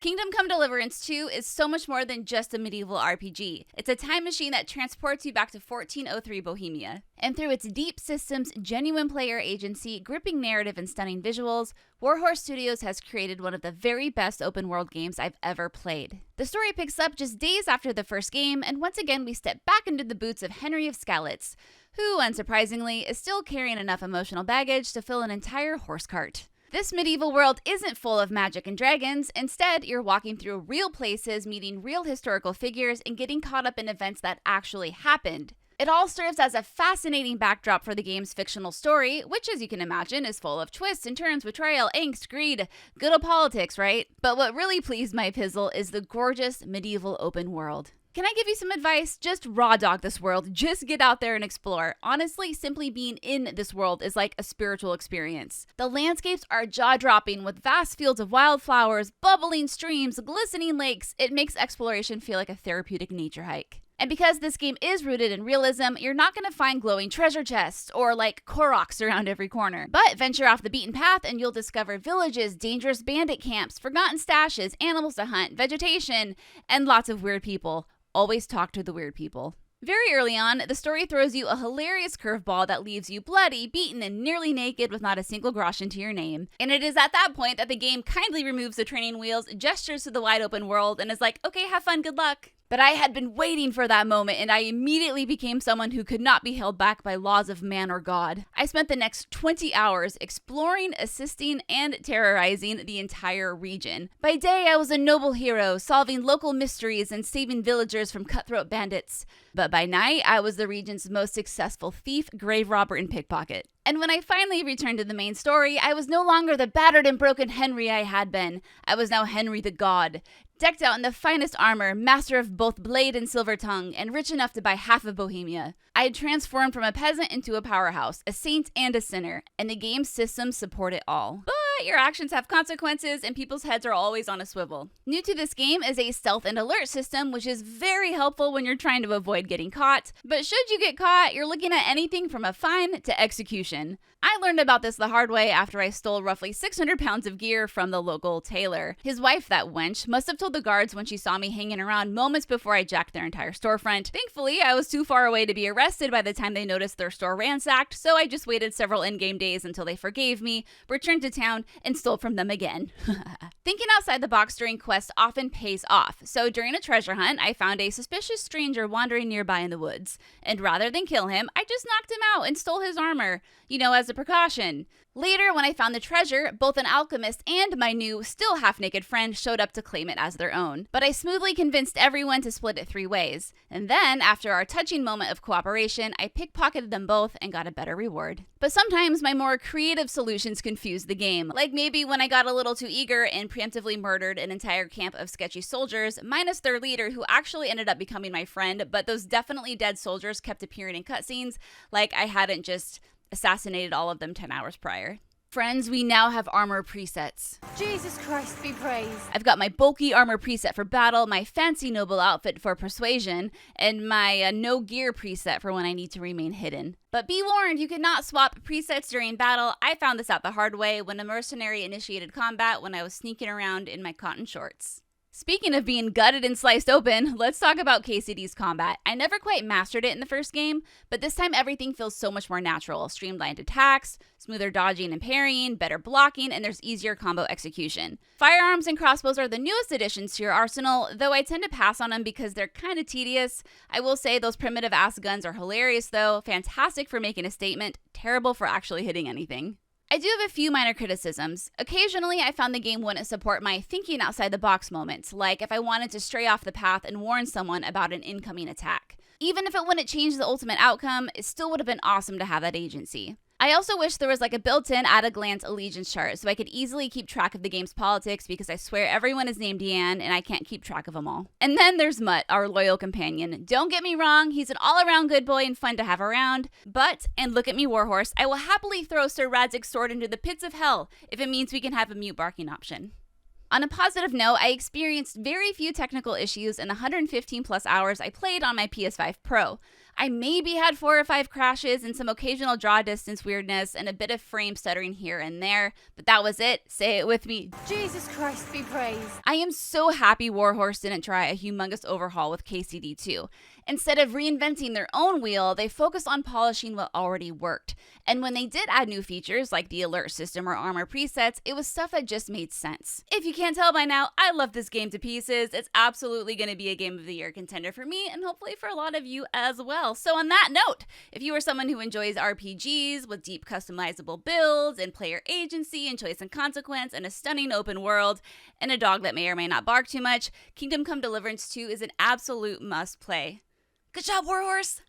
Kingdom Come Deliverance 2 is so much more than just a medieval RPG. It's a time machine that transports you back to 1403 Bohemia. And through its deep systems, genuine player agency, gripping narrative, and stunning visuals, Warhorse Studios has created one of the very best open world games I've ever played. The story picks up just days after the first game, and once again we step back into the boots of Henry of Skalitz, who, unsurprisingly, is still carrying enough emotional baggage to fill an entire horse cart. This medieval world isn't full of magic and dragons. Instead, you're walking through real places, meeting real historical figures, and getting caught up in events that actually happened. It all serves as a fascinating backdrop for the game's fictional story, which, as you can imagine, is full of twists and turns, betrayal, angst, greed, good old politics, right? But what really pleased my pizzle is the gorgeous medieval open world. Can I give you some advice? Just raw dog this world. Just get out there and explore. Honestly, simply being in this world is like a spiritual experience. The landscapes are jaw-dropping with vast fields of wildflowers, bubbling streams, glistening lakes. It makes exploration feel like a therapeutic nature hike. And because this game is rooted in realism, you're not going to find glowing treasure chests or like Koroks around every corner. But venture off the beaten path and you'll discover villages, dangerous bandit camps, forgotten stashes, animals to hunt, vegetation, and lots of weird people. Always talk to the weird people. Very early on, the story throws you a hilarious curveball that leaves you bloody, beaten, and nearly naked with not a single groschen to your name. And it is at that point that the game kindly removes the training wheels, gestures to the wide open world, and is like, okay, have fun, good luck. But I had been waiting for that moment, and I immediately became someone who could not be held back by laws of man or God. I spent the next 20 hours exploring, assisting, and terrorizing the entire region. By day, I was a noble hero, solving local mysteries and saving villagers from cutthroat bandits. But by night, I was the region's most successful thief, grave robber, and pickpocket. And when I finally returned to the main story, I was no longer the battered and broken Henry I had been. I was now Henry the God, decked out in the finest armor, master of both blade and silver tongue, and rich enough to buy half of Bohemia. I had transformed from a peasant into a powerhouse, a saint and a sinner, and the game's systems support it all. But your actions have consequences, and people's heads are always on a swivel. New to this game is a stealth and alert system, which is very helpful when you're trying to avoid getting caught. But should you get caught, you're looking at anything from a fine to execution. I learned about this the hard way after I stole roughly 600 pounds of gear from the local tailor. His wife, that wench, must have told the guards when she saw me hanging around moments before I jacked their entire storefront. Thankfully, I was too far away to be arrested by the time they noticed their store ransacked, so I just waited several in-game days until they forgave me, returned to town, and stole from them again. Thinking outside the box during quests often pays off, so during a treasure hunt, I found a suspicious stranger wandering nearby in the woods. And rather than kill him, I just knocked him out and stole his armor, as a precaution. Later, when I found the treasure, both an alchemist and my new, still half-naked friend showed up to claim it as their own. But I smoothly convinced everyone to split it 3 ways. And then, after our touching moment of cooperation, I pickpocketed them both and got a better reward. But sometimes my more creative solutions confuse the game. Like maybe when I got a little too eager and preemptively murdered an entire camp of sketchy soldiers, minus their leader who actually ended up becoming my friend, but those definitely dead soldiers kept appearing in cutscenes like I hadn't just assassinated all of them 10 hours prior. Friends, we now have armor presets. Jesus Christ be praised. I've got my bulky armor preset for battle, my fancy noble outfit for persuasion, and my no gear preset for when I need to remain hidden. But be warned, you cannot swap presets during battle. I found this out the hard way when a mercenary initiated combat when I was sneaking around in my cotton shorts. Speaking of being gutted and sliced open, let's talk about KCD's combat. I never quite mastered it in the first game, but this time everything feels so much more natural. Streamlined attacks, smoother dodging and parrying, better blocking, and there's easier combo execution. Firearms and crossbows are the newest additions to your arsenal, though I tend to pass on them because they're kind of tedious. I will say those primitive ass guns are hilarious though, fantastic for making a statement, terrible for actually hitting anything. I do have a few minor criticisms. Occasionally, I found the game wouldn't support my thinking outside the box moments, like if I wanted to stray off the path and warn someone about an incoming attack. Even if it wouldn't change the ultimate outcome, it still would have been awesome to have that agency. I also wish there was like a built-in at-a-glance allegiance chart so I could easily keep track of the game's politics because I swear everyone is named Deanne and I can't keep track of them all. And then there's Mutt, our loyal companion. Don't get me wrong, he's an all-around good boy and fun to have around, but, and look at me Warhorse, I will happily throw Sir Radzig's sword into the pits of hell if it means we can have a mute barking option. On a positive note, I experienced very few technical issues in the 115 plus hours I played on my PS5 Pro. I maybe had 4 or 5 crashes and some occasional draw distance weirdness and a bit of frame stuttering here and there, but that was it. Say it with me. Jesus Christ be praised. I am so happy Warhorse didn't try a humongous overhaul with KCD2. Instead of reinventing their own wheel, they focused on polishing what already worked. And when they did add new features like the alert system or armor presets, it was stuff that just made sense. If you can't tell by now, I love this game to pieces. It's absolutely going to be a Game of the Year contender for me and hopefully for a lot of you as well. So on that note, if you are someone who enjoys RPGs with deep customizable builds and player agency and choice and consequence and a stunning open world and a dog that may or may not bark too much, Kingdom Come Deliverance 2 is an absolute must play. Good job, Warhorse!